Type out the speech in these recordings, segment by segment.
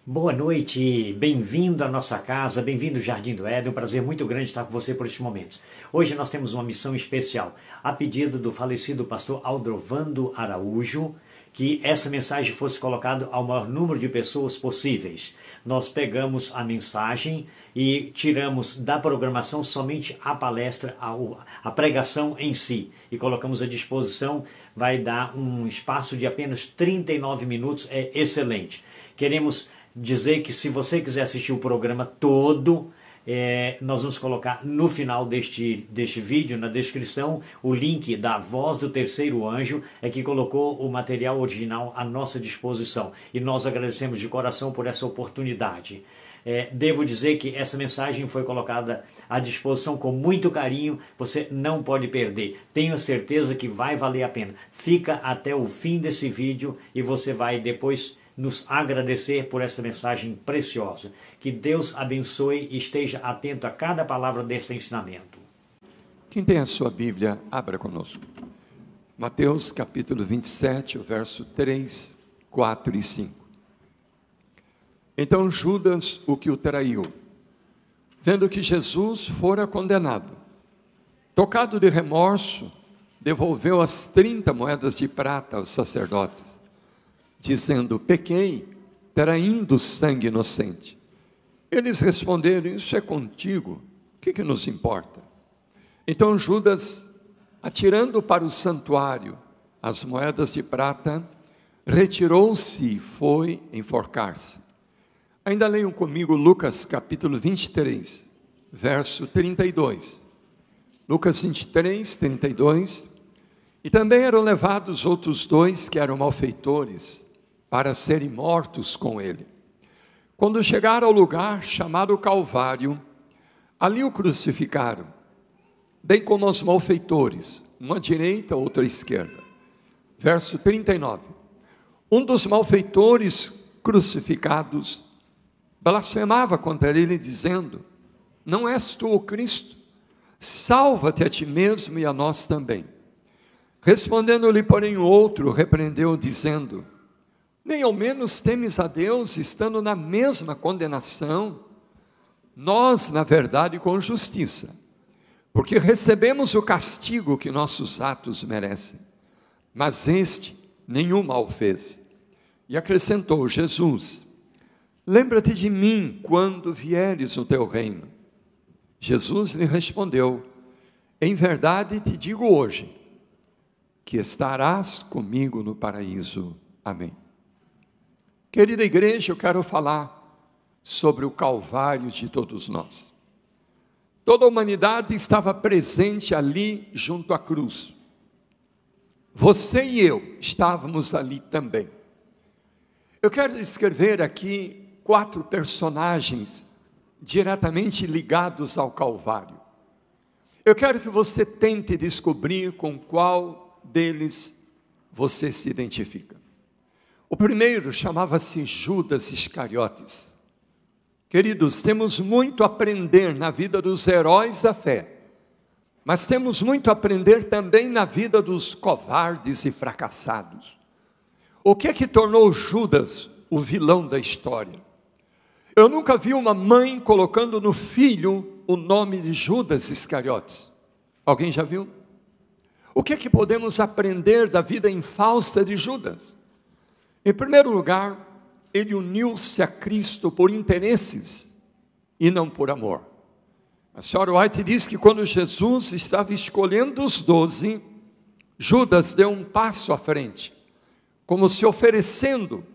Boa noite, bem-vindo à nossa casa, bem-vindo ao Jardim do Éden, um prazer muito grande estar com você por estes momentos. Hoje nós temos uma missão especial, a pedido do falecido pastor Aldrovando Araújo, que essa mensagem fosse colocada ao maior número de pessoas possíveis. Nós pegamos a mensagem e tiramos da programação somente a palestra, a pregação em si, e colocamos à disposição, vai dar um espaço de apenas 39 minutos, é excelente. Queremos dizer que se você quiser assistir o programa todo, nós vamos colocar no final deste vídeo, na descrição, o link da Voz do Terceiro Anjo, que colocou o material original à nossa disposição. E nós agradecemos de coração por essa oportunidade. Devo dizer que essa mensagem foi colocada à disposição com muito carinho, você não pode perder. Tenho certeza que vai valer a pena. Fica até o fim desse vídeo e você vai depois nos agradecer por essa mensagem preciosa. Que Deus abençoe e esteja atento a cada palavra deste ensinamento. Quem tem a sua Bíblia, abra conosco. Mateus capítulo 27, o verso 3, 4 e 5. Então Judas, o que o traiu, vendo que Jesus fora condenado, tocado de remorso, devolveu as 30 moedas de prata aos sacerdotes, dizendo: pequei, traindo sangue inocente. Eles responderam: isso é contigo, o que nos importa? Então Judas, atirando para o santuário as moedas de prata, retirou-se e foi enforcar-se. Ainda leiam comigo Lucas capítulo 23, verso 32. Lucas 23, 32. E também eram levados outros dois que eram malfeitores, para serem mortos com ele. Quando chegaram ao lugar chamado Calvário, ali o crucificaram, bem como os malfeitores, um à direita, outro à esquerda. Verso 39. Um dos malfeitores crucificados blasfemava contra ele, dizendo: não és tu o Cristo? Salva-te a ti mesmo e a nós também. Respondendo-lhe, porém, o outro repreendeu, dizendo: nem ao menos temes a Deus, estando na mesma condenação? Nós, na verdade, com justiça, porque recebemos o castigo que nossos atos merecem, mas este nenhum mal fez. E acrescentou Jesus: lembra-te de mim quando vieres no teu reino. Jesus lhe respondeu: em verdade te digo hoje, que estarás comigo no paraíso. Amém. Querida igreja, eu quero falar sobre o Calvário de todos nós. Toda a humanidade estava presente ali junto à cruz. Você e eu estávamos ali também. Eu quero descrever aqui 4 personagens diretamente ligados ao Calvário. Eu quero que você tente descobrir com qual deles você se identifica. O primeiro chamava-se Judas Iscariotes. Queridos, temos muito a aprender na vida dos heróis da fé, mas temos muito a aprender também na vida dos covardes e fracassados. O que é que tornou Judas o vilão da história? Eu nunca vi uma mãe colocando no filho o nome de Judas Iscariotes. Alguém já viu? O que é que podemos aprender da vida infausta de Judas? Em primeiro lugar, ele uniu-se a Cristo por interesses e não por amor. A senhora White diz que quando Jesus estava escolhendo os 12, Judas deu um passo à frente, como se oferecendo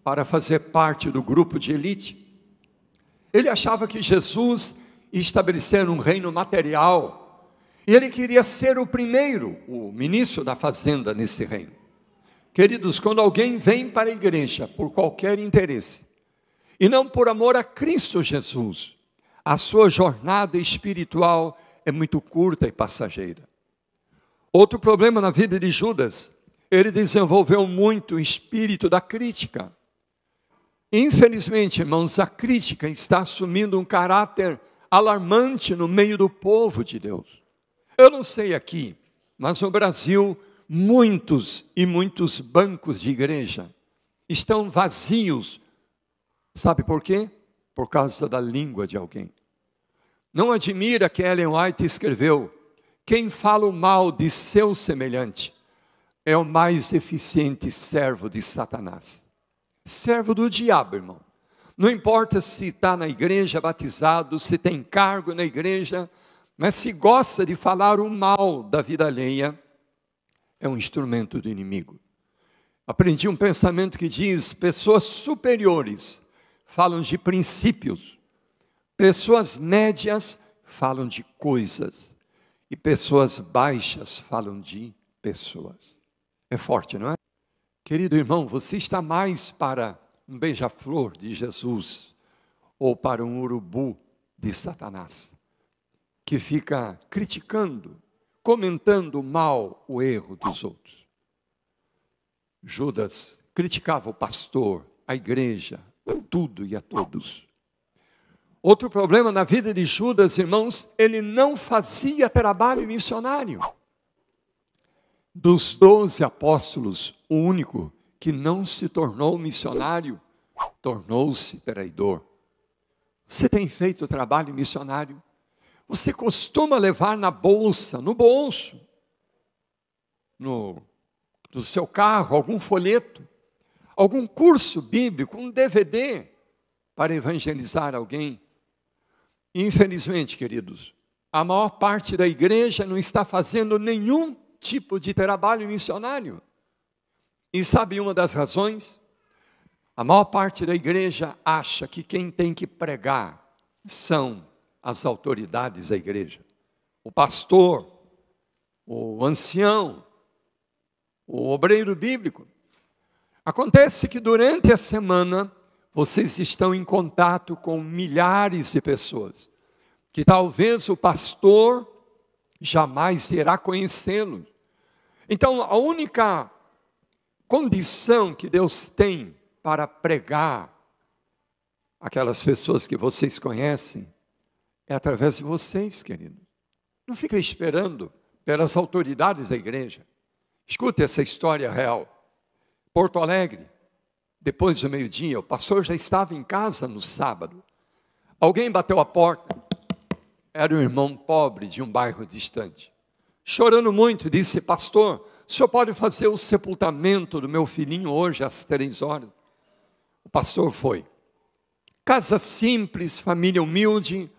para fazer parte do grupo de elite. Ele achava que Jesus ia estabelecer um reino material, e ele queria ser o primeiro, o ministro da fazenda nesse reino. Queridos, quando alguém vem para a igreja por qualquer interesse, e não por amor a Cristo Jesus, a sua jornada espiritual é muito curta e passageira. Outro problema na vida de Judas, ele desenvolveu muito o espírito da crítica. Infelizmente, irmãos, a crítica está assumindo um caráter alarmante no meio do povo de Deus. Eu não sei aqui, mas no Brasil, muitos bancos de igreja estão vazios Sabe por quê? Por causa da língua de alguém. Não admira que Ellen White escreveu: quem fala o mal de seu semelhante é o mais eficiente servo de Satanás. Servo do diabo, irmão. Não importa se está na igreja batizado, se tem cargo na igreja, mas se gosta de falar o mal da vida alheia, é um instrumento do inimigo. Aprendi um pensamento que diz: pessoas superiores falam de princípios, pessoas médias falam de coisas, e pessoas baixas falam de pessoas. É forte, não é? Querido irmão, você está mais para um beija-flor de Jesus ou para um urubu de Satanás, que fica criticando, comentando mal o erro dos outros. Judas criticava o pastor, a igreja, a tudo e a todos. Outro problema na vida de Judas, irmãos, ele não fazia trabalho missionário. Dos 12 apóstolos, o único que não se tornou missionário, tornou-se traidor. Você tem feito trabalho missionário? Você costuma levar na bolsa, no bolso, do seu carro, algum folheto, algum curso bíblico, um DVD, para evangelizar alguém? Infelizmente, queridos, a maior parte da igreja não está fazendo nenhum tipo de trabalho missionário. E sabe uma das razões? A maior parte da igreja acha que quem tem que pregar são as autoridades da igreja. O pastor, o ancião, o obreiro bíblico. Acontece que durante a semana vocês estão em contato com milhares de pessoas, que talvez o pastor jamais irá conhecê-los. Então, a única condição que Deus tem para pregar aquelas pessoas que vocês conhecem é através de vocês, querido. Não fica esperando pelas autoridades da igreja. Escute essa história real. Porto Alegre, depois do meio-dia, o pastor já estava em casa no sábado. Alguém bateu a porta. Era um irmão pobre de um bairro distante. Chorando muito, disse: pastor, o senhor pode fazer o sepultamento do meu filhinho hoje às 3h? O pastor foi. Casa simples, família humilde.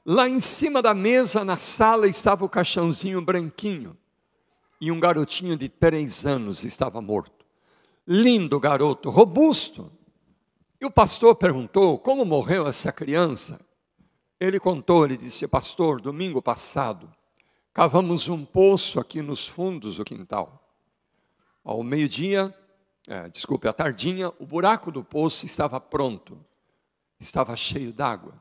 Lá em cima da mesa, na sala, estava o caixãozinho branquinho. E um garotinho de 3 anos estava morto. Lindo garoto, robusto. E o pastor perguntou: como morreu essa criança? Ele contou, ele disse: pastor, domingo passado, cavamos um poço aqui nos fundos do quintal. Ao meio-dia, à tardinha, o buraco do poço estava pronto. Estava cheio d'água.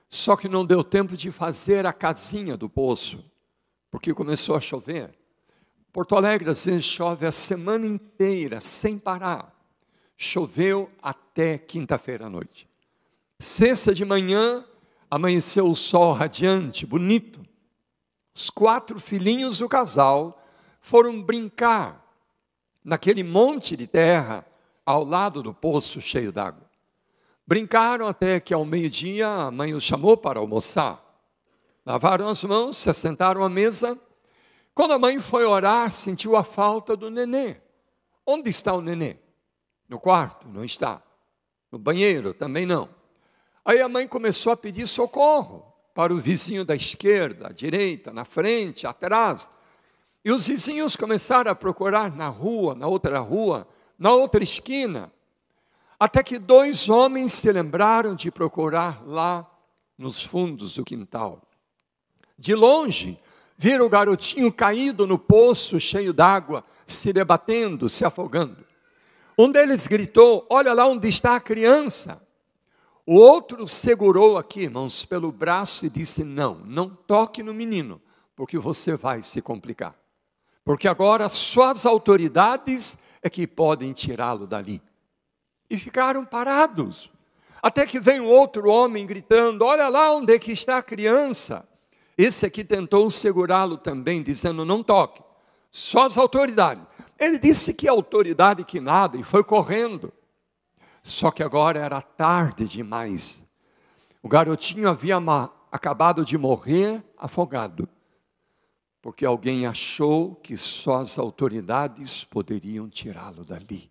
Só que não deu tempo de fazer a casinha do poço, porque começou a chover. Porto Alegre, às vezes, chove a semana inteira, sem parar. Choveu até quinta-feira à noite. Sexta de manhã, amanheceu o sol radiante, bonito. Os 4 filhinhos do casal foram brincar naquele monte de terra ao lado do poço cheio d'água. Brincaram até que ao meio-dia a mãe os chamou para almoçar. Lavaram as mãos, se assentaram à mesa. Quando a mãe foi orar, sentiu a falta do nenê. Onde está o nenê? No quarto? Não está. No banheiro? Também não. Aí a mãe começou a pedir socorro para o vizinho da esquerda, à direita, na frente, atrás. E os vizinhos começaram a procurar na rua, na outra esquina. Até que 2 homens se lembraram de procurar lá nos fundos do quintal. De longe, viram o garotinho caído no poço cheio d'água, se debatendo, se afogando. Um deles gritou: olha lá onde está a criança. O outro segurou aqui, irmãos, pelo braço e disse: não toque no menino, porque você vai se complicar. Porque agora só as autoridades é que podem tirá-lo dali. E ficaram parados. Até que vem um outro homem gritando: olha lá onde é que está a criança. Esse aqui tentou segurá-lo também, dizendo: não toque, só as autoridades. Ele disse que autoridade que nada e foi correndo. Só que agora era tarde demais. O garotinho havia acabado de morrer afogado, porque alguém achou que só as autoridades poderiam tirá-lo dali.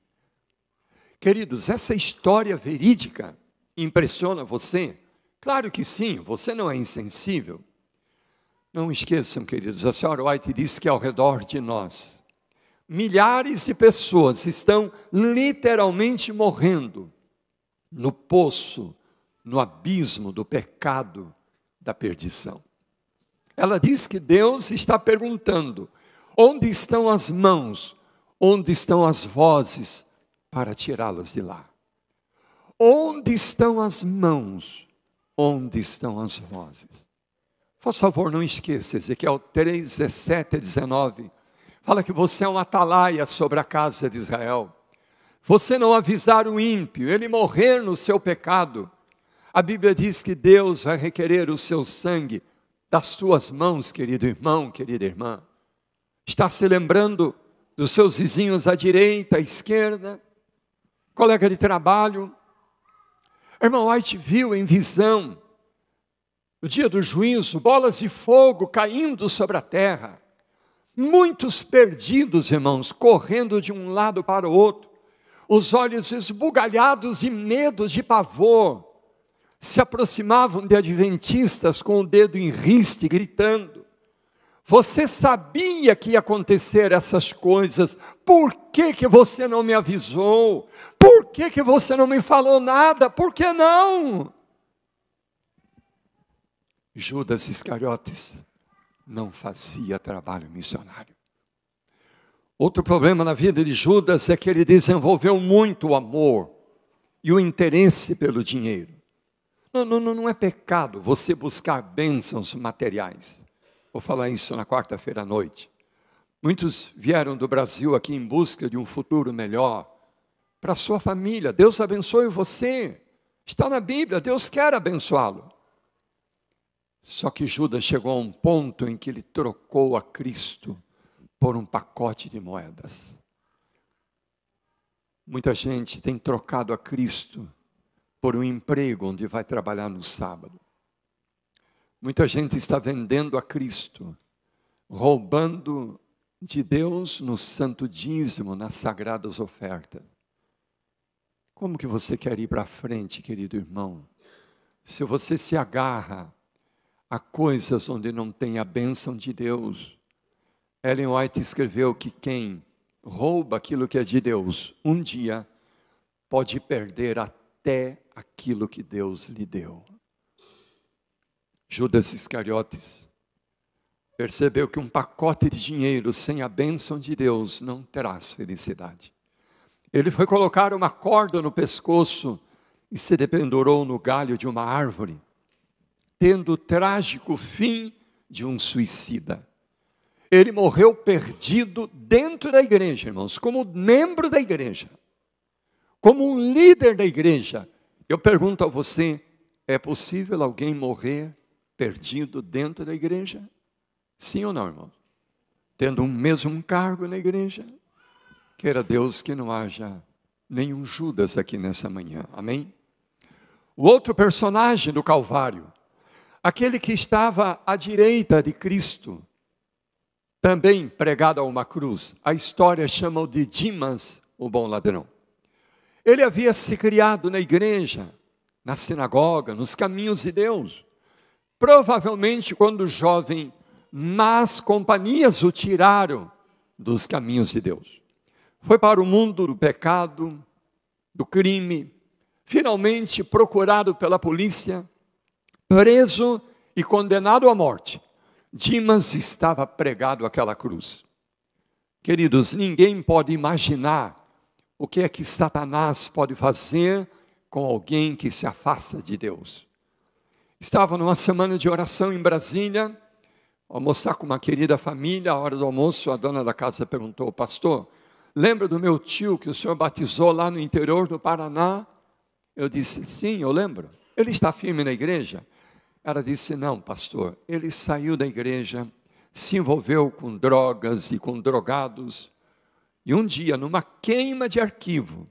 Queridos, essa história verídica impressiona você? Claro que sim, você não é insensível. Não esqueçam, queridos, a senhora White disse que ao redor de nós, milhares de pessoas estão literalmente morrendo no poço, no abismo do pecado, da perdição. Ela diz que Deus está perguntando: onde estão as mãos, onde estão as vozes para tirá-las de lá? Onde estão as mãos, onde estão as vozes? Por favor, não esqueça, Ezequiel 3, 17 e 19, fala que você é um atalaia sobre a casa de Israel. Você não avisar o ímpio, ele morrer no seu pecado, a Bíblia diz que Deus vai requerer o seu sangue das suas mãos, querido irmão, querida irmã. Está se lembrando dos seus vizinhos à direita, à esquerda, colega de trabalho. Irmão White viu em visão, no dia do juízo, bolas de fogo caindo sobre a terra. Muitos perdidos, irmãos, correndo de um lado para o outro, os olhos esbugalhados de medo, de pavor, se aproximavam de adventistas com o dedo em riste, gritando: você sabia que ia acontecer essas coisas, por que você não me avisou? Por que você não me falou nada? Por que não? Judas Iscariotes não fazia trabalho missionário. Outro problema na vida de Judas é que ele desenvolveu muito o amor e o interesse pelo dinheiro. Não é pecado você buscar bênçãos materiais. Vou falar isso na quarta-feira à noite. Muitos vieram do Brasil aqui em busca de um futuro melhor para a sua família. Deus abençoe você. Está na Bíblia, Deus quer abençoá-lo. Só que Judas chegou a um ponto em que ele trocou a Cristo por um pacote de moedas. Muita gente tem trocado a Cristo por um emprego onde vai trabalhar no sábado. Muita gente está vendendo a Cristo, roubando de Deus no santo dízimo, nas sagradas ofertas. Como que você quer ir para frente, querido irmão, se você se agarra a coisas onde não tem a bênção de Deus? Ellen White escreveu que quem rouba aquilo que é de Deus, um dia pode perder até aquilo que Deus lhe deu. Judas Iscariotes percebeu que um pacote de dinheiro sem a bênção de Deus não traz felicidade. Ele foi colocar uma corda no pescoço e se dependurou no galho de uma árvore, tendo o trágico fim de um suicida. Ele morreu perdido dentro da igreja, irmãos, como membro da igreja, como um líder da igreja. Eu pergunto a você, é possível alguém morrer perdido dentro da igreja? Sim ou não, irmão? Tendo um mesmo cargo na igreja? Queira Deus que não haja nenhum Judas aqui nessa manhã, amém? O outro personagem do Calvário, aquele que estava à direita de Cristo, também pregado a uma cruz, a história chama-o de Dimas, o bom ladrão. Ele havia se criado na igreja, na sinagoga, nos caminhos de Deus. Provavelmente quando jovem, más companhias o tiraram dos caminhos de Deus. Foi para o mundo do pecado, do crime, finalmente procurado pela polícia, preso e condenado à morte. Dimas estava pregado àquela cruz. Queridos, ninguém pode imaginar o que é que Satanás pode fazer com alguém que se afasta de Deus. Estava numa semana de oração em Brasília, almoçar com uma querida família. À hora do almoço, a dona da casa perguntou: pastor, lembra do meu tio que o senhor batizou lá no interior do Paraná? Eu disse: sim, eu lembro. Ele está firme na igreja? Ela disse: não, pastor, ele saiu da igreja, se envolveu com drogas e com drogados, e um dia, numa queima de arquivo,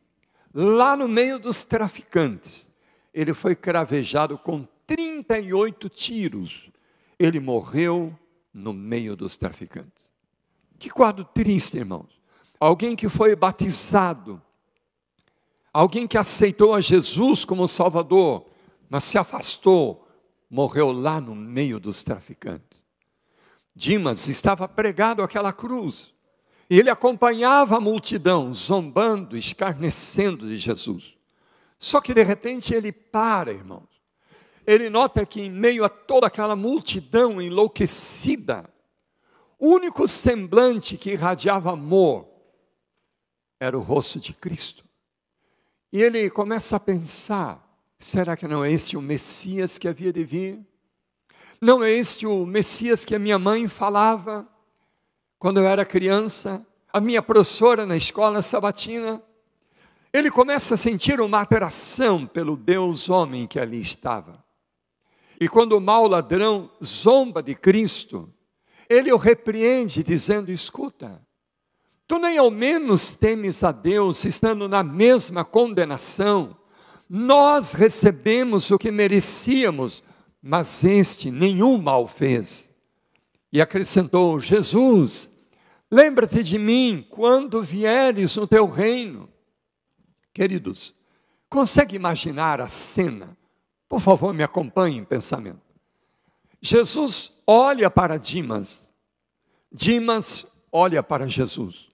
lá no meio dos traficantes. Ele foi cravejado com 38 tiros. Ele morreu no meio dos traficantes. Que quadro triste, irmãos. Alguém que foi batizado, alguém que aceitou a Jesus como Salvador, mas se afastou, morreu lá no meio dos traficantes. Dimas estava pregado àquela cruz, e ele acompanhava a multidão, zombando, escarnecendo de Jesus. Só que de repente ele para, irmãos. Ele nota que em meio a toda aquela multidão enlouquecida, o único semblante que irradiava amor era o rosto de Cristo. E ele começa a pensar, será que não é este o Messias que havia de vir? Não é este o Messias que a minha mãe falava quando eu era criança, a minha professora na escola sabatina? Ele começa a sentir uma atração pelo Deus homem que ali estava. E quando o mau ladrão zomba de Cristo, ele o repreende dizendo, escuta, tu nem ao menos temes a Deus, estando na mesma condenação. Nós recebemos o que merecíamos, mas este nenhum mal fez. E acrescentou, Jesus, lembra-te de mim quando vieres no teu reino. Queridos, consegue imaginar a cena? Por favor, me acompanhe em pensamento. Jesus olha para Dimas. Dimas olha para Jesus.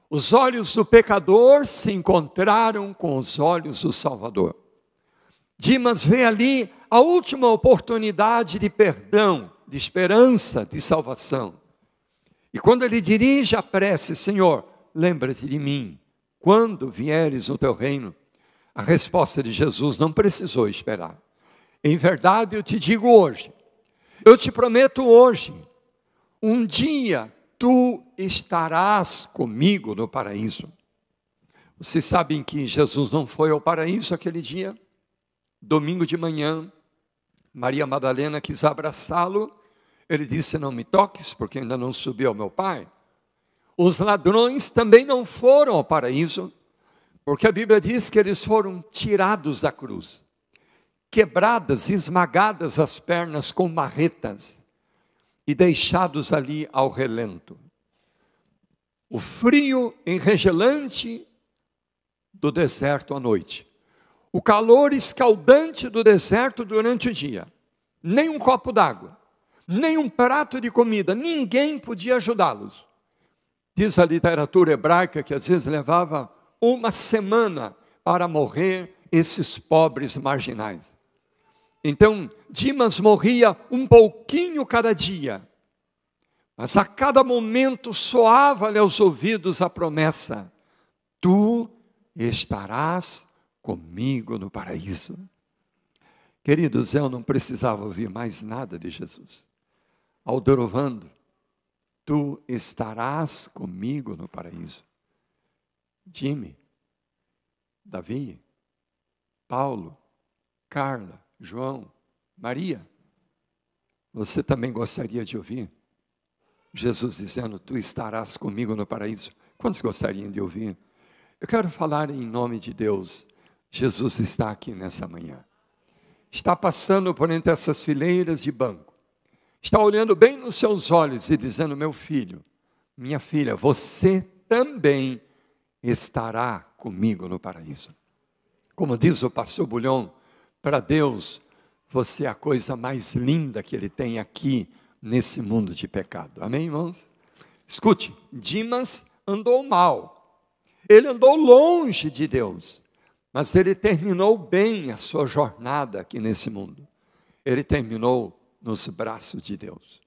Os olhos do pecador se encontraram com os olhos do Salvador. Dimas vê ali a última oportunidade de perdão, de esperança, de salvação. E quando ele dirige a prece, Senhor, lembra-te de mim, quando vieres no teu reino, a resposta de Jesus não precisou esperar. Em verdade eu te digo hoje, eu te prometo hoje, um dia tu estarás comigo no paraíso. Vocês sabem que Jesus não foi ao paraíso aquele dia? Domingo de manhã, Maria Madalena quis abraçá-lo. Ele disse, não me toques, porque ainda não subi ao meu Pai. Os ladrões também não foram ao paraíso, porque a Bíblia diz que eles foram tirados da cruz, quebradas, esmagadas as pernas com marretas, e deixados ali ao relento. O frio enregelante do deserto à noite. O calor escaldante do deserto durante o dia. Nem um copo d'água, nem um prato de comida, ninguém podia ajudá-los. Diz a literatura hebraica que às vezes levava uma semana para morrer esses pobres marginais. Então, Dimas morria um pouquinho cada dia, mas a cada momento soava-lhe aos ouvidos a promessa, tu estarás comigo no paraíso. Queridos, eu não precisava ouvir mais nada de Jesus. Aldorovando, tu estarás comigo no paraíso. Jimmy, Davi, Paulo, Carla, João, Maria, você também gostaria de ouvir Jesus dizendo, tu estarás comigo no paraíso? Quantos gostariam de ouvir? Eu quero falar em nome de Deus. Jesus está aqui nessa manhã. Está passando por entre essas fileiras de banco. Está olhando bem nos seus olhos e dizendo, meu filho, minha filha, você também estará comigo no paraíso. Como diz o pastor Bulhon, para Deus, você é a coisa mais linda que Ele tem aqui nesse mundo de pecado. Amém, irmãos? Escute, Dimas andou mal. Ele andou longe de Deus. Mas ele terminou bem a sua jornada aqui nesse mundo. Ele terminou nos braços de Deus.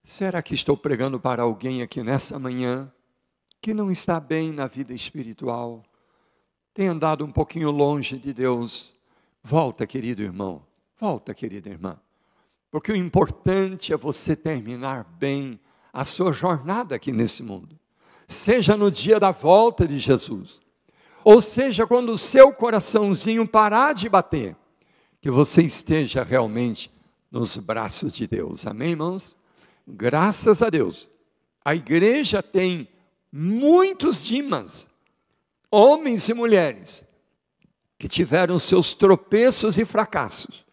Será que estou pregando para alguém aqui nessa manhã que não está bem na vida espiritual? Tem andado um pouquinho longe de Deus? Volta, querido irmão. Volta, querida irmã. Porque o importante é você terminar bem a sua jornada aqui nesse mundo. Seja no dia da volta de Jesus. Ou seja, quando o seu coraçãozinho parar de bater, que você esteja realmente nos braços de Deus. Amém, irmãos? Graças a Deus. A igreja tem muitos Dimas. Homens e mulheres que tiveram seus tropeços e fracassos,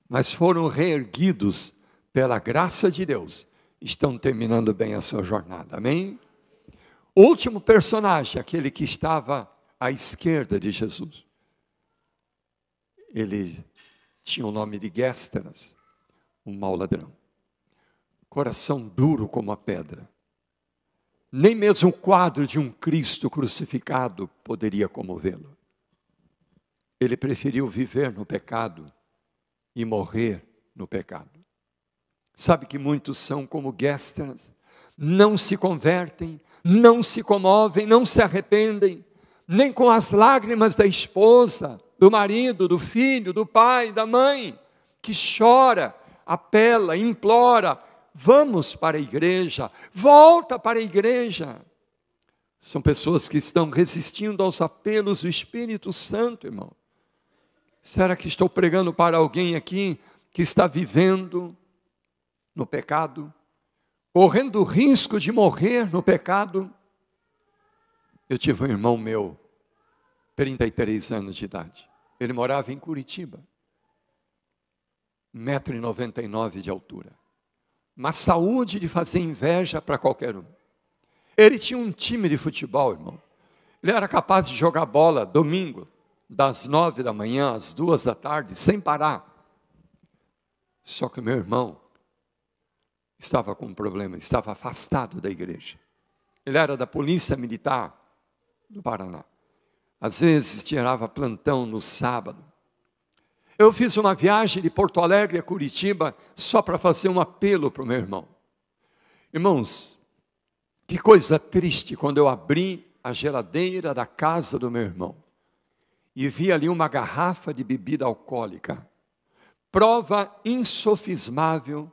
mas foram reerguidos pela graça de Deus, estão terminando bem a sua jornada, amém? O último personagem, aquele que estava à esquerda de Jesus, ele tinha o nome de Gésteras, um mau ladrão, coração duro como a pedra, nem mesmo o quadro de um Cristo crucificado poderia comovê-lo. Ele preferiu viver no pecado e morrer no pecado. Sabe que muitos são como Gésteras, não se convertem, não se comovem, não se arrependem, nem com as lágrimas da esposa, do marido, do filho, do pai, da mãe, que chora, apela, implora, vamos para a igreja, volta para a igreja. São pessoas que estão resistindo aos apelos do Espírito Santo, irmão. Será que estou pregando para alguém aqui que está vivendo no pecado, correndo o risco de morrer no pecado? Eu tive um irmão meu, 33 anos de idade. Ele morava em Curitiba, 1,99 m de altura. Uma saúde de fazer inveja para qualquer um. Ele tinha um time de futebol, irmão. Ele era capaz de jogar bola domingo, das 9 da manhã às 2 da tarde, sem parar. Só que meu irmão estava com um problema, estava afastado da igreja. Ele era da Polícia Militar do Paraná. Às vezes tirava plantão no sábado. Eu fiz uma viagem de Porto Alegre a Curitiba só para fazer um apelo para o meu irmão. Irmãos, que coisa triste quando eu abri a geladeira da casa do meu irmão e vi ali uma garrafa de bebida alcoólica. Prova insofismável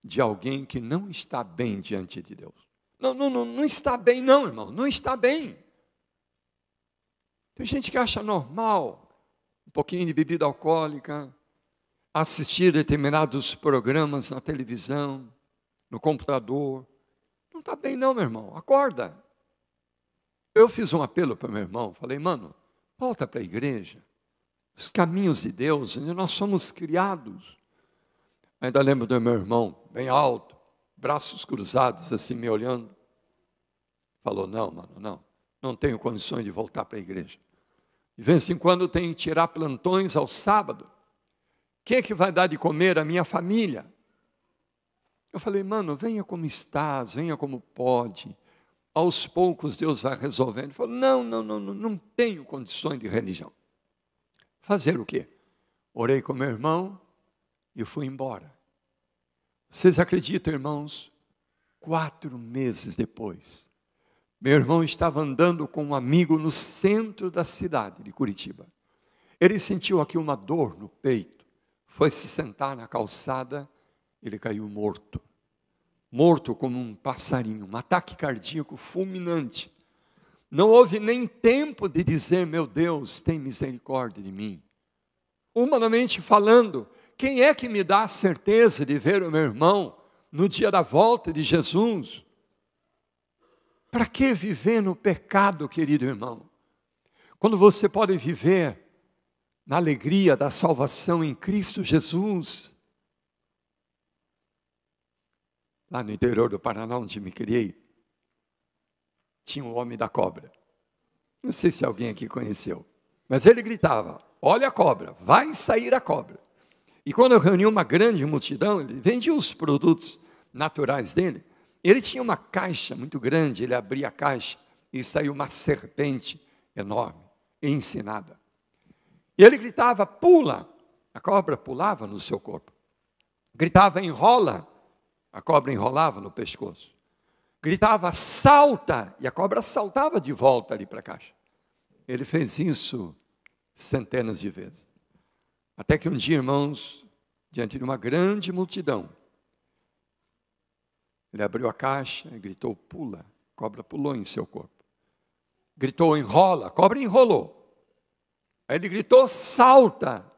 de alguém que não está bem diante de Deus. Não está bem não, irmão, não está bem. Tem gente que acha normal um pouquinho de bebida alcoólica, assistir determinados programas na televisão, no computador. Não está bem não, meu irmão, acorda. Eu fiz um apelo para meu irmão, falei, mano, volta para a igreja, os caminhos de Deus, onde nós somos criados. Ainda lembro do meu irmão, bem alto, braços cruzados, assim, me olhando. Falou, não, mano, não tenho condições de voltar para a igreja. De vez em quando eu tenho que tirar plantões ao sábado. Quem é que vai dar de comer à minha família? Eu falei, mano, venha como estás, venha como pode. Aos poucos Deus vai resolvendo. Ele falou, não tenho condições de religião. Fazer o quê? Orei com meu irmão e fui embora. Vocês acreditam, irmãos? 4 meses depois, meu irmão estava andando com um amigo no centro da cidade de Curitiba. Ele sentiu aqui uma dor no peito, foi se sentar na calçada, ele caiu morto. Morto como um passarinho, um ataque cardíaco fulminante. Não houve nem tempo de dizer, meu Deus, tem misericórdia de mim. Humanamente falando, quem é que me dá a certeza de ver o meu irmão no dia da volta de Jesus? Para que viver no pecado, querido irmão? Quando você pode viver na alegria da salvação em Cristo Jesus. Lá no interior do Paraná, onde me criei, tinha um homem da cobra. Não sei se alguém aqui conheceu, mas ele gritava, olha a cobra, vai sair a cobra. E quando eu reuni uma grande multidão, ele vendia os produtos naturais dele. Ele tinha uma caixa muito grande, ele abria a caixa e saiu uma serpente enorme, ensinada. E ele gritava, pula, a cobra pulava no seu corpo. Gritava, enrola, a cobra enrolava no pescoço. Gritava, salta, e a cobra saltava de volta ali para a caixa. Ele fez isso centenas de vezes. Até que um dia, irmãos, diante de uma grande multidão, ele abriu a caixa e gritou, pula. A cobra pulou em seu corpo. Gritou, enrola. A cobra enrolou. Aí ele gritou, salta.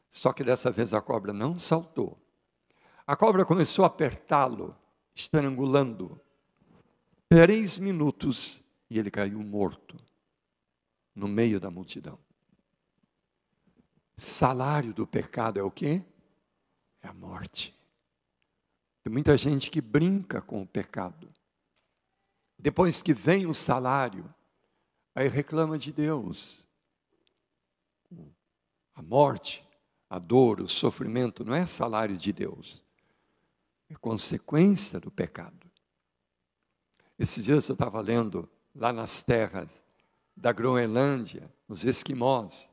Só que dessa vez a cobra não saltou. A cobra começou a apertá-lo, estrangulando. 3 minutos e ele caiu morto. no meio da multidão. Salário do pecado é o quê? É a morte. Tem muita gente que brinca com o pecado. Depois que vem o salário, aí reclama de Deus. A morte, a dor, o sofrimento não é salário de Deus. É consequência do pecado. Esses dias eu estava lendo lá nas terras da Groenlândia, os esquimós.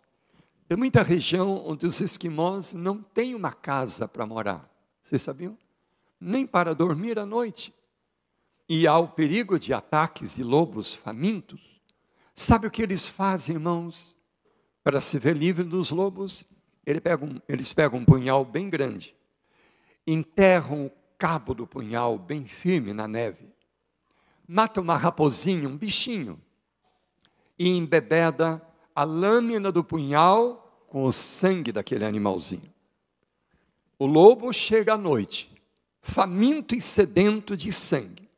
Tem muita região onde os esquimós não têm uma casa para morar. Vocês sabiam? Nem para dormir à noite. E há o perigo de ataques de lobos famintos. Sabe o que eles fazem, irmãos? Para se ver livre dos lobos, eles pegam um punhal bem grande, enterram o cabo do punhal bem firme na neve, matam uma raposinha, um bichinho, e embebeda a lâmina do punhal com o sangue daquele animalzinho. O lobo chega à noite, faminto e sedento de sangue,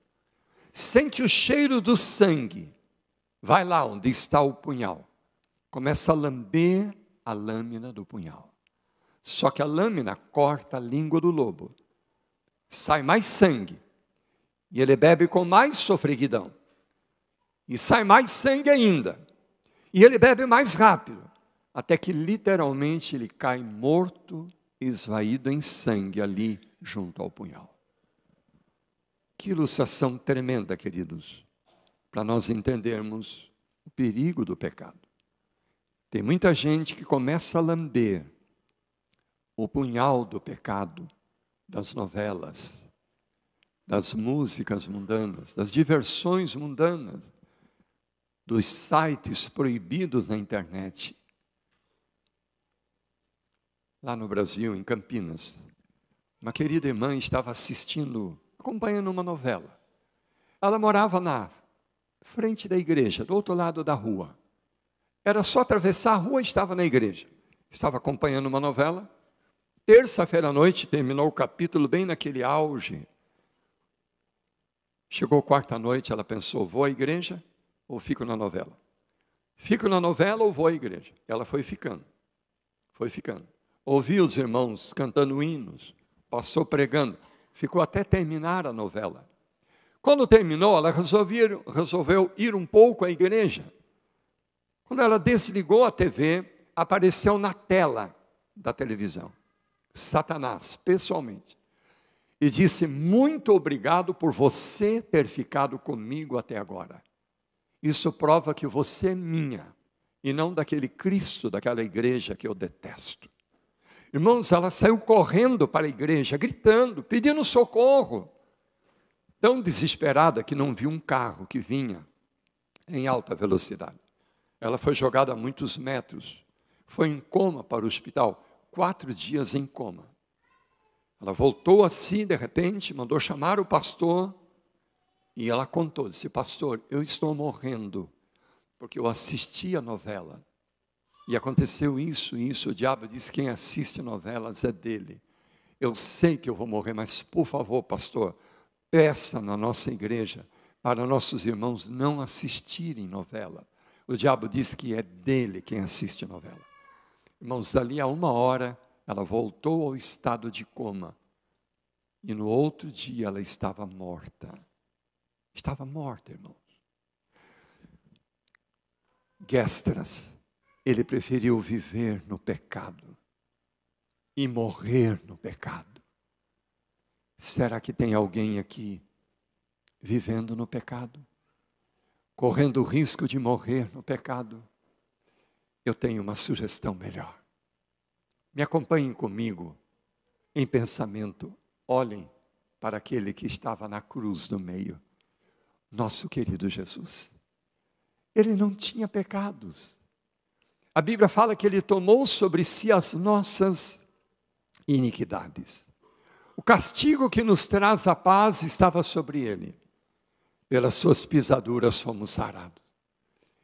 sente o cheiro do sangue, vai lá onde está o punhal, começa a lamber a lâmina do punhal. Só que a lâmina corta a língua do lobo, sai mais sangue, e ele bebe com mais sofreguidão, e sai mais sangue ainda, e ele bebe mais rápido, até que literalmente ele cai morto, esvaído em sangue ali junto ao punhal. Que ilustração tremenda, queridos, para nós entendermos o perigo do pecado. Tem muita gente que começa a lamber o punhal do pecado, das novelas, das músicas mundanas, das diversões mundanas, dos sites proibidos na internet. Lá no Brasil, em Campinas, uma querida irmã estava acompanhando uma novela. Ela morava na frente da igreja, do outro lado da rua. Era só atravessar a rua e estava na igreja. Estava acompanhando uma novela. Terça-feira à noite, terminou o capítulo bem naquele auge. Chegou quarta-noite, ela pensou, vou à igreja ou fico na novela? Fico na novela ou vou à igreja? Ela foi ficando. Ouviu os irmãos cantando hinos, passou pregando, ficou até terminar a novela. Quando terminou, ela resolveu ir um pouco à igreja. Quando ela desligou a TV, apareceu na tela da televisão Satanás, pessoalmente, e disse, muito obrigado por você ter ficado comigo até agora. Isso prova que você é minha, e não daquele Cristo, daquela igreja que eu detesto. Irmãos, ela saiu correndo para a igreja, gritando, pedindo socorro, tão desesperada que não viu um carro que vinha em alta velocidade. Ela foi jogada a muitos metros, foi em coma para o hospital, 4 dias em coma. Ela voltou a si, de repente, mandou chamar o pastor, e ela contou, disse, pastor, eu estou morrendo, porque eu assisti a novela, e aconteceu isso, o diabo diz, quem assiste novelas é dele. Eu sei que eu vou morrer, mas por favor, pastor, peça na nossa igreja, para nossos irmãos não assistirem novela. O diabo diz que é dele quem assiste novela. Irmãos, dali a 1 hora, ela voltou ao estado de coma. E no outro dia ela estava morta. Estava morta, irmãos. Gestras, ele preferiu viver no pecado e morrer no pecado. Será que tem alguém aqui vivendo no pecado? Correndo o risco de morrer no pecado? Eu tenho uma sugestão melhor. Me acompanhem comigo em pensamento. Olhem para aquele que estava na cruz no meio. Nosso querido Jesus. Ele não tinha pecados. A Bíblia fala que ele tomou sobre si as nossas iniquidades. O castigo que nos traz a paz estava sobre ele. Pelas suas pisaduras fomos sarados.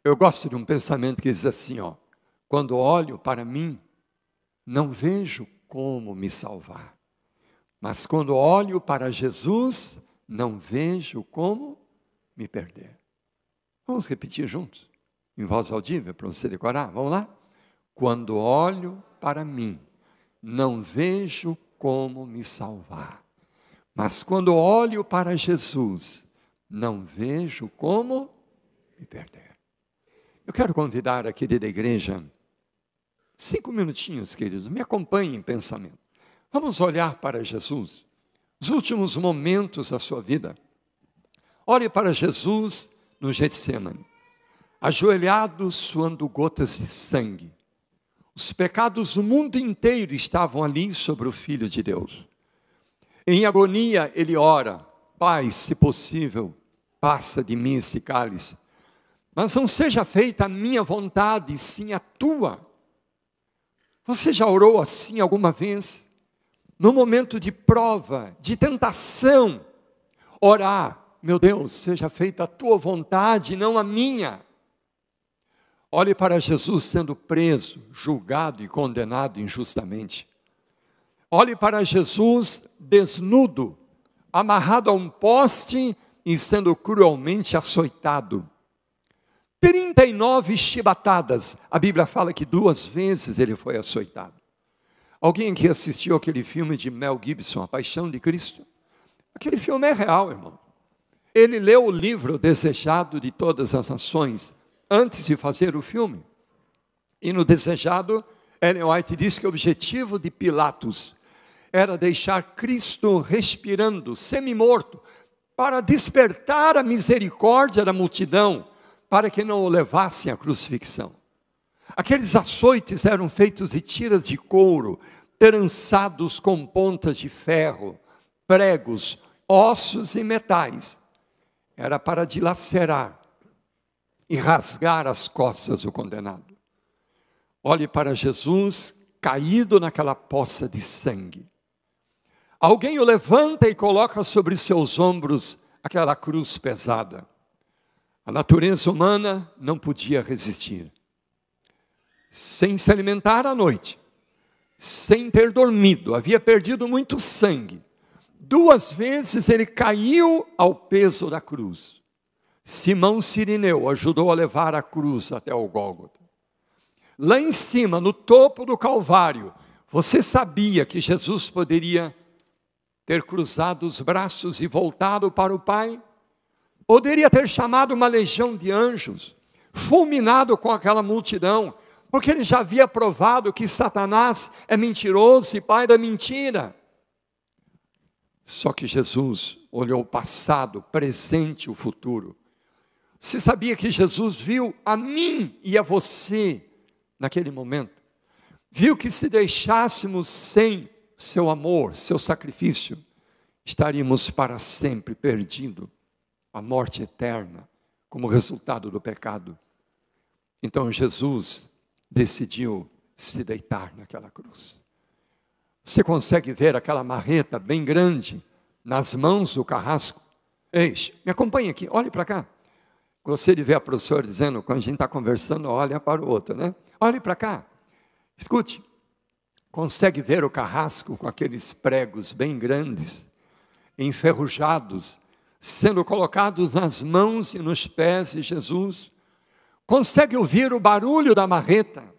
Eu gosto de um pensamento que diz assim, quando olho para mim, não vejo como me salvar. Mas quando olho para Jesus, não vejo como me perder. Vamos repetir juntos? em voz audível para você decorar. Vamos lá? Quando olho para mim, não vejo como me salvar. Mas quando olho para Jesus, não vejo como me perder. Eu quero convidar a querida igreja, 5 minutinhos, queridos, me acompanhem em pensamento. Vamos olhar para Jesus, os últimos momentos da sua vida. Olhe para Jesus no Getsemane, ajoelhado, suando gotas de sangue. Os pecados do mundo inteiro estavam ali sobre o Filho de Deus. Em agonia, ele ora: Pai, se possível, passa de mim esse cálice. Mas não seja feita a minha vontade, sim a tua. Você já orou assim alguma vez? No momento de prova, de tentação, orar: meu Deus, seja feita a tua vontade, não a minha. Olhe para Jesus sendo preso, julgado e condenado injustamente. Olhe para Jesus desnudo, amarrado a um poste e sendo cruelmente açoitado. 39 chibatadas. A Bíblia fala que 2 vezes ele foi açoitado. Alguém aqui assistiu aquele filme de Mel Gibson, A Paixão de Cristo? Aquele filme é real, irmão. Ele leu o livro Desejado de Todas as Nações antes de fazer o filme. E no Desejado, Ellen White diz que o objetivo de Pilatos era deixar Cristo respirando, semi-morto, para despertar a misericórdia da multidão, para que não o levassem à crucifixão. Aqueles açoites eram feitos de tiras de couro, trançados com pontas de ferro, pregos, ossos e metais. Era para dilacerar e rasgar as costas do condenado. Olhe para Jesus caído naquela poça de sangue. Alguém o levanta e coloca sobre seus ombros aquela cruz pesada. A natureza humana não podia resistir. Sem se alimentar à noite, sem ter dormido, havia perdido muito sangue. 2 vezes ele caiu ao peso da cruz. Simão Cirineu ajudou a levar a cruz até o Gólgota. Lá em cima, no topo do Calvário, você sabia que Jesus poderia ter cruzado os braços e voltado para o Pai? Poderia ter chamado uma legião de anjos, fulminado com aquela multidão, porque ele já havia provado que Satanás é mentiroso e pai da mentira. Só que Jesus olhou o passado, o presente e o futuro. Você sabia que Jesus viu a mim e a você naquele momento? Viu que se deixássemos sem seu amor, seu sacrifício, estaríamos para sempre perdidos a morte eterna como resultado do pecado. Então Jesus decidiu se deitar naquela cruz. Você consegue ver aquela marreta bem grande nas mãos do carrasco? Ei, me acompanhe aqui, olhe para cá. Gostei de ver a professora dizendo, quando a gente está conversando, olha para o outro, né? Olhe para cá, escute. Consegue ver o carrasco com aqueles pregos bem grandes, enferrujados, sendo colocados nas mãos e nos pés de Jesus? Consegue ouvir o barulho da marreta?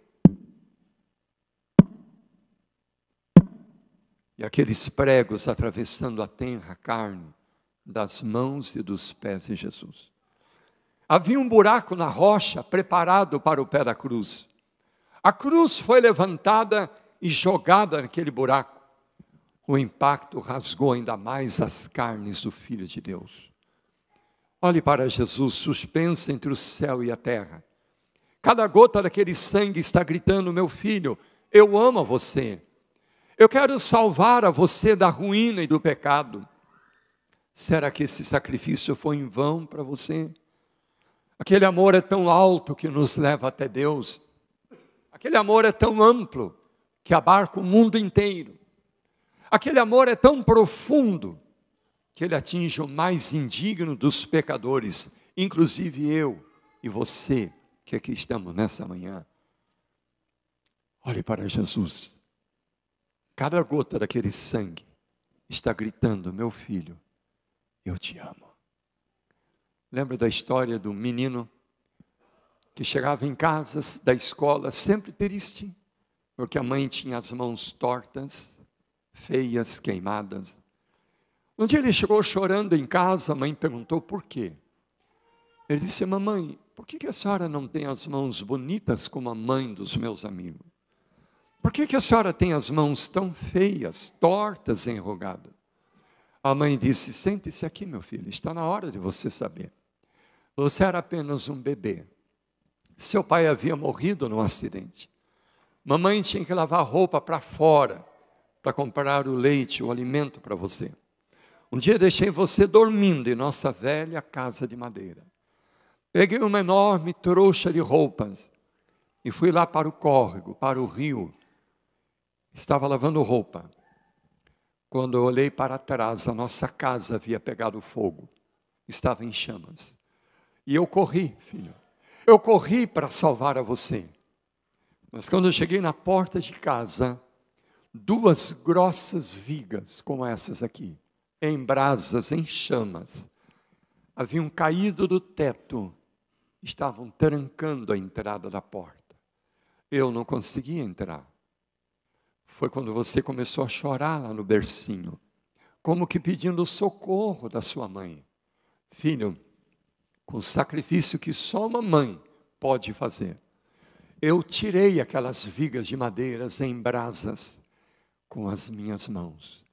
E aqueles pregos atravessando a tenra carne das mãos e dos pés de Jesus. Havia um buraco na rocha preparado para o pé da cruz. A cruz foi levantada e jogada naquele buraco. O impacto rasgou ainda mais as carnes do Filho de Deus. Olhe para Jesus suspenso entre o céu e a terra. Cada gota daquele sangue está gritando: meu filho, eu amo a você. Eu quero salvar a você da ruína e do pecado. Será que esse sacrifício foi em vão para você? Aquele amor é tão alto que nos leva até Deus. Aquele amor é tão amplo que abarca o mundo inteiro. Aquele amor é tão profundo que ele atinge o mais indigno dos pecadores, inclusive eu e você que aqui estamos nessa manhã. Olhe para Jesus. Cada gota daquele sangue está gritando: meu filho, eu te amo. Lembra da história do menino que chegava em casa da escola sempre triste, porque a mãe tinha as mãos tortas, feias, queimadas. Um dia ele chegou chorando em casa, a mãe perguntou por quê. Ele disse: mamãe, por que a senhora não tem as mãos bonitas como a mãe dos meus amigos? Por que a senhora tem as mãos tão feias, tortas, enrugadas? A mãe disse: sente-se aqui, meu filho, está na hora de você saber. Você era apenas um bebê. Seu pai havia morrido num acidente. Mamãe tinha que lavar roupa para fora, para comprar o leite, o alimento para você. Um dia deixei você dormindo em nossa velha casa de madeira. Peguei uma enorme trouxa de roupas e fui lá para o córrego, para o rio. Estava lavando roupa. Quando eu olhei para trás, a nossa casa havia pegado fogo. Estava em chamas. E eu corri, filho. Eu corri para salvar a você. Mas quando eu cheguei na porta de casa, 2 grossas vigas, como essas aqui, em brasas, em chamas, haviam caído do teto, estavam trancando a entrada da porta. Eu não conseguia entrar. Foi quando você começou a chorar lá no bercinho, como que pedindo socorro da sua mãe. Filho, com o sacrifício que só uma mãe pode fazer, eu tirei aquelas vigas de madeiras em brasas com as minhas mãos.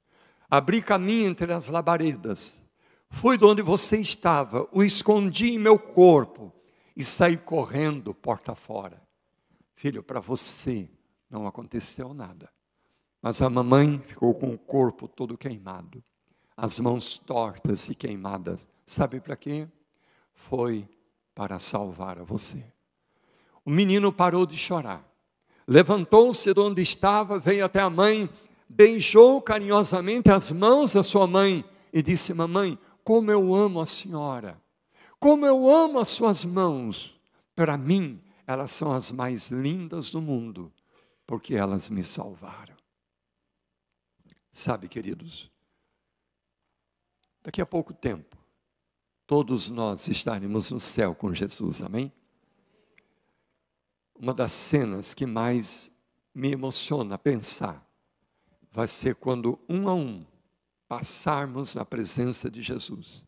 Abri caminho entre as labaredas. Fui de onde você estava, o escondi em meu corpo e saí correndo porta fora. Filho, para você não aconteceu nada. Mas a mamãe ficou com o corpo todo queimado, as mãos tortas e queimadas. Sabe para quê? Foi para salvar a você. O menino parou de chorar, levantou-se de onde estava, veio até a mãe, beijou carinhosamente as mãos da sua mãe e disse: mamãe, como eu amo a senhora, como eu amo as suas mãos. Para mim, elas são as mais lindas do mundo, porque elas me salvaram. Sabe, queridos, daqui a pouco tempo, todos nós estaremos no céu com Jesus, amém? Uma das cenas que mais me emociona pensar vai ser quando, um a um, passarmos na presença de Jesus.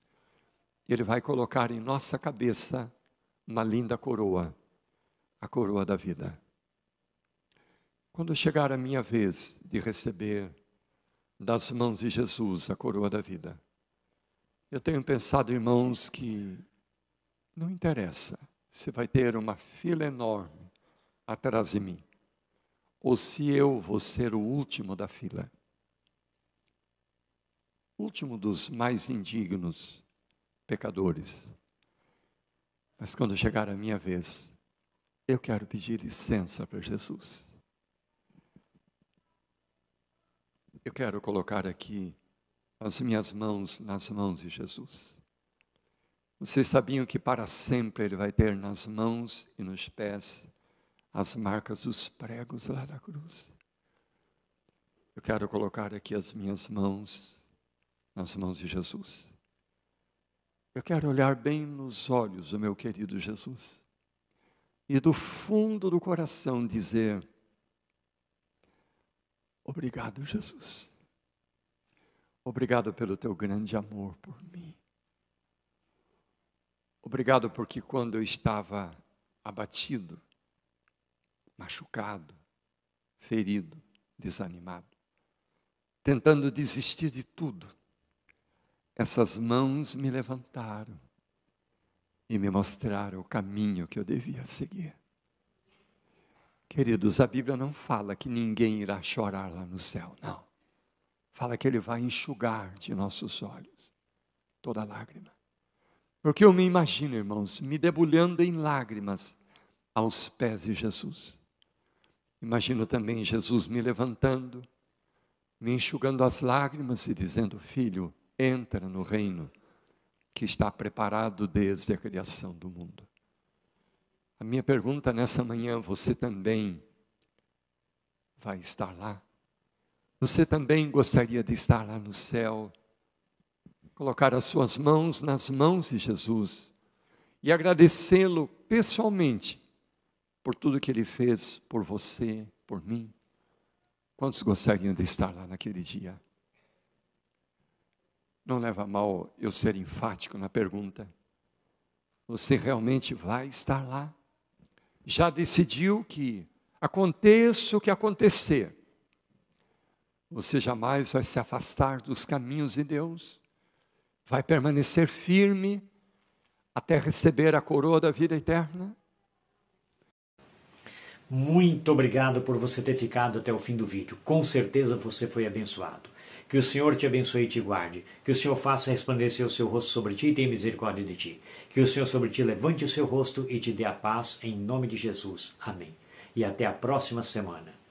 Ele vai colocar em nossa cabeça uma linda coroa, a coroa da vida. Quando chegar a minha vez de receber das mãos de Jesus a coroa da vida, eu tenho pensado, irmãos, que não interessa se vai ter uma fila enorme atrás de mim, ou se eu vou ser o último da fila, último dos mais indignos pecadores. Mas quando chegar a minha vez, eu quero pedir licença para Jesus. Eu quero colocar aqui as minhas mãos nas mãos de Jesus. Vocês sabiam que para sempre Ele vai ter nas mãos e nos pés as marcas dos pregos lá da cruz. Eu quero colocar aqui as minhas mãos nas mãos de Jesus. Eu quero olhar bem nos olhos do meu querido Jesus e do fundo do coração dizer: obrigado, Jesus. Obrigado pelo teu grande amor por mim. Obrigado porque quando eu estava abatido, machucado, ferido, desanimado, tentando desistir de tudo, essas mãos me levantaram e me mostraram o caminho que eu devia seguir. Queridos, a Bíblia não fala que ninguém irá chorar lá no céu, não. Fala que Ele vai enxugar de nossos olhos toda lágrima. Porque eu me imagino, irmãos, me debulhando em lágrimas aos pés de Jesus. Imagino também Jesus me levantando, me enxugando as lágrimas e dizendo: filho, entra no reino que está preparado desde a criação do mundo. A minha pergunta nessa manhã: você também vai estar lá? Você também gostaria de estar lá no céu? Colocar as suas mãos nas mãos de Jesus e agradecê-lo pessoalmente por tudo que Ele fez por você, por mim. Quantos gostariam de estar lá naquele dia? Não leva a mal eu ser enfático na pergunta. Você realmente vai estar lá? Já decidiu que aconteça o que acontecer, você jamais vai se afastar dos caminhos de Deus? Vai permanecer firme até receber a coroa da vida eterna? Muito obrigado por você ter ficado até o fim do vídeo. Com certeza você foi abençoado. Que o Senhor te abençoe e te guarde. Que o Senhor faça resplandecer o seu rosto sobre ti e tenha misericórdia de ti. Que o Senhor sobre ti levante o seu rosto e te dê a paz em nome de Jesus. Amém. E até a próxima semana.